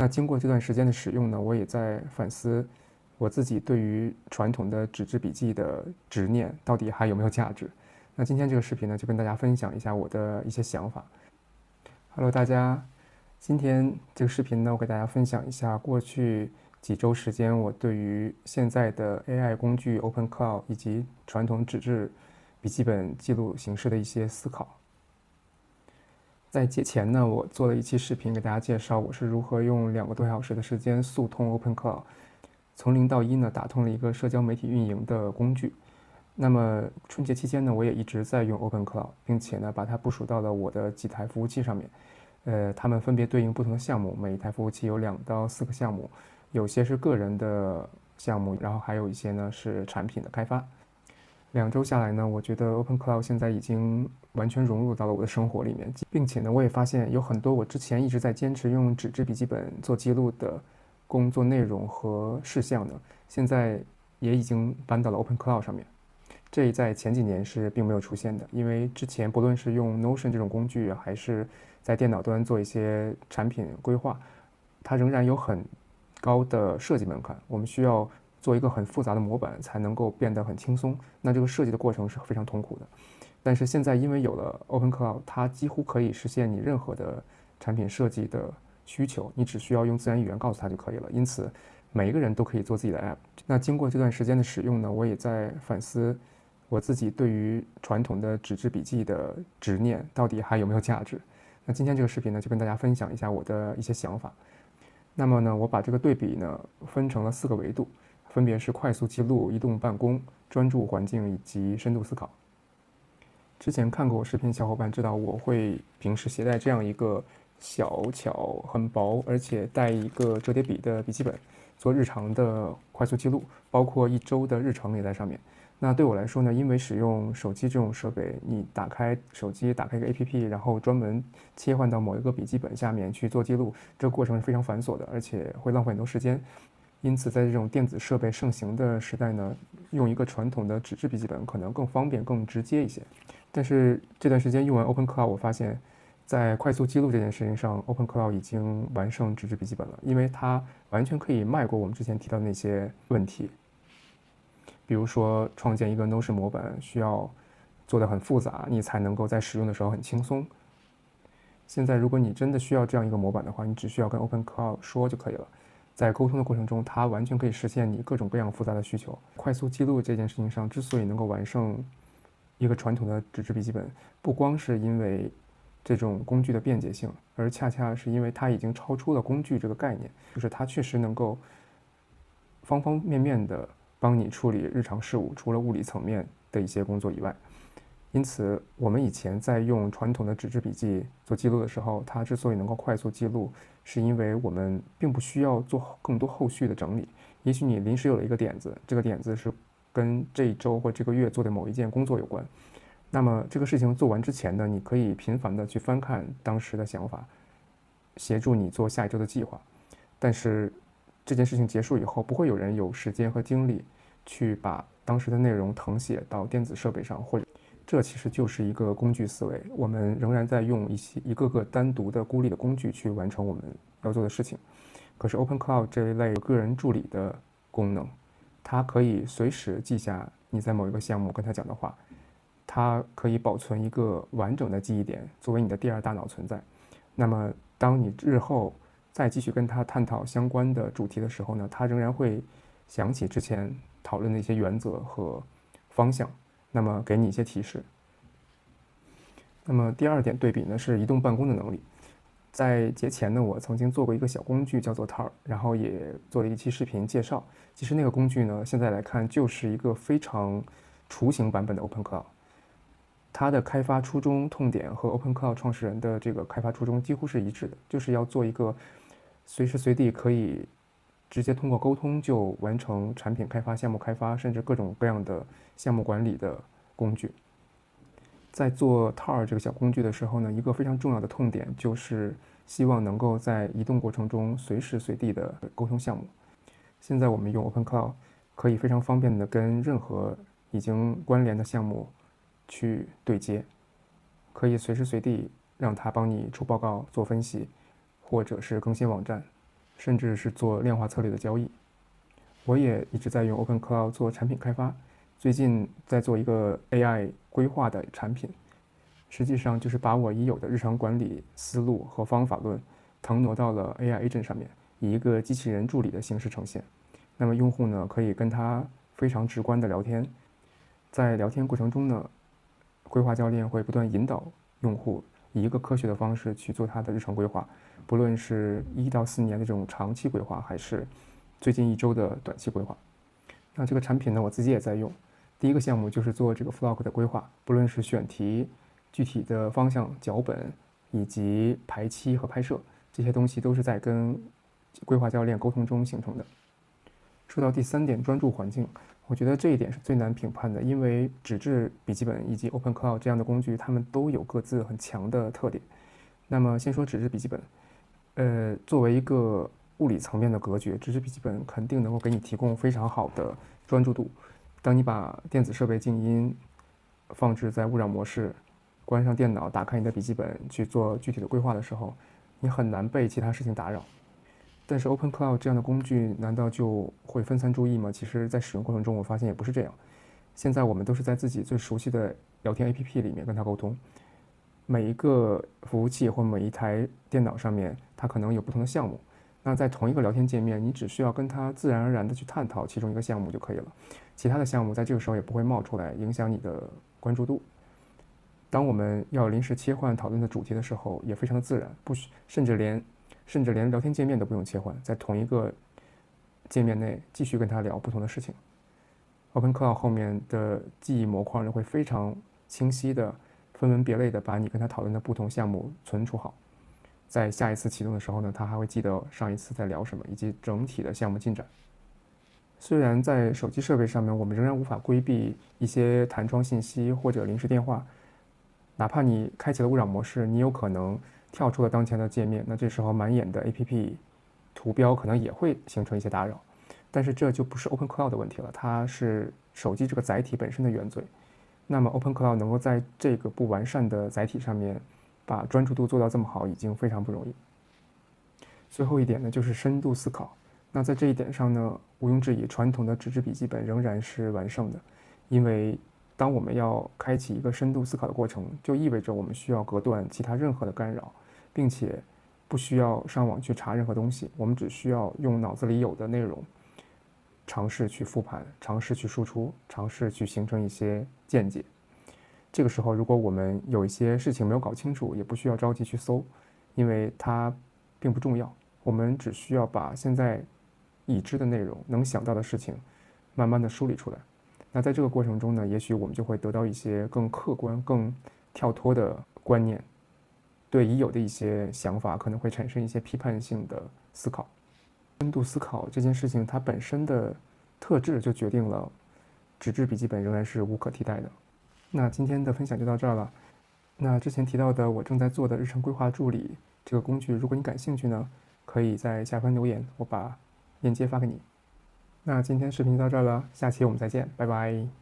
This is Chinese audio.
那经过这段时间的使用呢，我也在反思我自己对于传统的纸质笔记的执念到底还有没有价值。那今天这个视频呢，就跟大家分享一下我的一些想法。Hello，大家，今天这个视频呢，我给大家分享一下过去几周时间我对于现在的 AI 工具 OpenCloud 以及传统纸质笔记本记录形式的一些思考。在节前呢，我做了一期视频给大家介绍我是如何用2个多小时的时间速通 OpenCloud，从0到1呢打通了一个社交媒体运营的工具。那么春节期间呢，我也一直在用 OpenCloud，并且呢把它部署到了我的几台服务器上面。它们分别对应不同的项目，每一台服务器有2到4个项目，有些是个人的项目，然后还有一些呢是产品的开发。2周下来呢，我觉得 OpenCloud 现在已经完全融入到了我的生活里面，并且呢，我也发现有很多我之前一直在坚持用纸质笔记本做记录的工作内容和事项呢，现在也已经搬到了 OpenCloud 上面。这在前几年是并没有出现的，因为之前不论是用 Notion 这种工具，还是在电脑端做一些产品规划，它仍然有很高的设计门槛，我们需要做一个很复杂的模板才能够变得很轻松，那这个设计的过程是非常痛苦的。但是现在因为有了 OpenCloud， 它几乎可以实现你任何的产品设计的需求，你只需要用自然语言告诉它就可以了。因此，每一个人都可以做自己的 App。那经过这段时间的使用呢，我也在反思我自己对于传统的纸质笔记的执念到底还有没有价值。那今天这个视频呢，就跟大家分享一下我的一些想法。那么呢，我把这个对比呢分成了4个维度，分别是快速记录、移动办公、专注环境以及深度思考。之前看过我视频的小伙伴知道，我会平时携带这样一个小巧、很薄，而且带一个折叠笔的笔记本，做日常的快速记录，包括1周的日程也在上面。那对我来说呢，因为使用手机这种设备，你打开手机，打开一个 APP， 然后专门切换到某一个笔记本下面去做记录，这个过程是非常繁琐的，而且会浪费很多时间。因此，在这种电子设备盛行的时代呢，用一个传统的纸质笔记本可能更方便、更直接一些。但是这段时间用完 OpenCloud， 我发现，在快速记录这件事情上 ，OpenCloud 已经完胜纸质笔记本了，因为它完全可以迈过我们之前提到的那些问题。比如说，创建一个 Notion 模板需要做得很复杂，你才能够在使用的时候很轻松。现在，如果你真的需要这样一个模板的话，你只需要跟 OpenCloud 说就可以了。在沟通的过程中，它完全可以实现你各种各样复杂的需求。快速记录这件事情上，之所以能够完胜一个传统的纸质笔记本，不光是因为这种工具的便捷性，而恰恰是因为它已经超出了工具这个概念，就是它确实能够方方面面的帮你处理日常事务，除了物理层面的一些工作以外。因此，我们以前在用传统的纸质笔记做记录的时候，它之所以能够快速记录，是因为我们并不需要做更多后续的整理。也许你临时有了一个点子，这个点子是跟这一周或这个月做的某一件工作有关。那么这个事情做完之前呢，你可以频繁的去翻看当时的想法，协助你做下一周的计划。但是这件事情结束以后，不会有人有时间和精力去把当时的内容誊写到电子设备上，或者这其实就是一个工具思维，我们仍然在用一个个单独的孤立的工具去完成我们要做的事情。可是 OpenCloud 这一类个人助理的功能，它可以随时记下你在某一个项目跟他讲的话，它可以保存一个完整的记忆点，作为你的第2大脑存在。那么当你日后再继续跟他探讨相关的主题的时候呢，他仍然会想起之前讨论的一些原则和方向，那么给你一些提示。那么第2点对比呢，是移动办公的能力。在节前呢，我曾经做过一个小工具叫做 TAR， 然后也做了一期视频介绍。其实那个工具呢，现在来看就是一个非常雏形版本的 OpenCloud。它的开发初衷痛点和 OpenCloud 创始人的这个开发初衷几乎是一致的，就是要做一个随时随地可以直接通过沟通就完成产品开发、项目开发，甚至各种各样的项目管理的工具。在做 TAR 这个小工具的时候呢，一个非常重要的痛点就是希望能够在移动过程中随时随地的沟通项目。现在我们用 OpenCloud 可以非常方便的跟任何已经关联的项目去对接，可以随时随地让它帮你出报告、做分析，或者是更新网站，甚至是做量化策略的交易。我也一直在用 OpenCloud 做产品开发，最近在做一个 AI 规划的产品，实际上就是把我已有的日常管理思路和方法论腾挪到了 AI Agent 上面，以一个机器人助理的形式呈现。那么用户呢，可以跟它非常直观的聊天，在聊天过程中呢，规划教练会不断引导用户以一个科学的方式去做他的日常规划，不论是1到4年的这种长期规划，还是最近1周的短期规划。那这个产品呢，我自己也在用。第一个项目就是做这个 Vlog 的规划，不论是选题、具体的方向、脚本，以及排期和拍摄，这些东西都是在跟规划教练沟通中形成的。说到第3点，专注环境，我觉得这一点是最难评判的，因为纸质笔记本以及 OpenCloud 这样的工具，它们都有各自很强的特点。那么先说纸质笔记本，作为一个物理层面的隔绝，纸质笔记本肯定能够给你提供非常好的专注度。当你把电子设备静音，放置在勿扰模式，关上电脑，打开你的笔记本去做具体的规划的时候，你很难被其他事情打扰。但是 OpenCloud 这样的工具难道就会分散注意吗？其实在使用过程中我发现也不是这样。现在我们都是在自己最熟悉的聊天 APP 里面跟它沟通，每一个服务器或每一台电脑上面它可能有不同的项目，那在同一个聊天界面，你只需要跟它自然而然的去探讨其中一个项目就可以了，其他的项目在这个时候也不会冒出来影响你的关注度。当我们要临时切换讨论的主题的时候，也非常的自然，甚至连聊天界面都不用切换，在同一个界面内继续跟他聊不同的事情。OpenCloud 后面的记忆模块呢，会非常清晰的分门别类的把你跟他讨论的不同项目存储好，在下一次启动的时候呢，他还会记得上一次在聊什么以及整体的项目进展。虽然在手机设备上面我们仍然无法规避一些弹窗信息或者临时电话，哪怕你开启了勿扰模式，你有可能跳出了当前的界面，那这时候满眼的 APP 图标可能也会形成一些打扰。但是这就不是 OpenCloud 的问题了，它是手机这个载体本身的原罪。那么 OpenCloud 能够在这个不完善的载体上面把专注度做到这么好，已经非常不容易。最后一点呢，就是深度思考。那在这一点上呢，毋庸置疑，传统的纸质笔记本仍然是完胜的，因为当我们要开启一个深度思考的过程，就意味着我们需要隔断其他任何的干扰，并且不需要上网去查任何东西，我们只需要用脑子里有的内容，尝试去复盘，尝试去输出，尝试去形成一些见解。这个时候，如果我们有一些事情没有搞清楚，也不需要着急去搜，因为它并不重要。我们只需要把现在已知的内容、能想到的事情，慢慢的梳理出来。那在这个过程中呢，也许我们就会得到一些更客观、更跳脱的观念，对已有的一些想法可能会产生一些批判性的思考。深度思考这件事情，它本身的特质就决定了纸质笔记本仍然是无可替代的。那今天的分享就到这儿了。那之前提到的我正在做的日程规划助理这个工具，如果你感兴趣呢，可以在下方留言，我把链接发给你。那今天视频就到这儿了，下期我们再见，拜拜。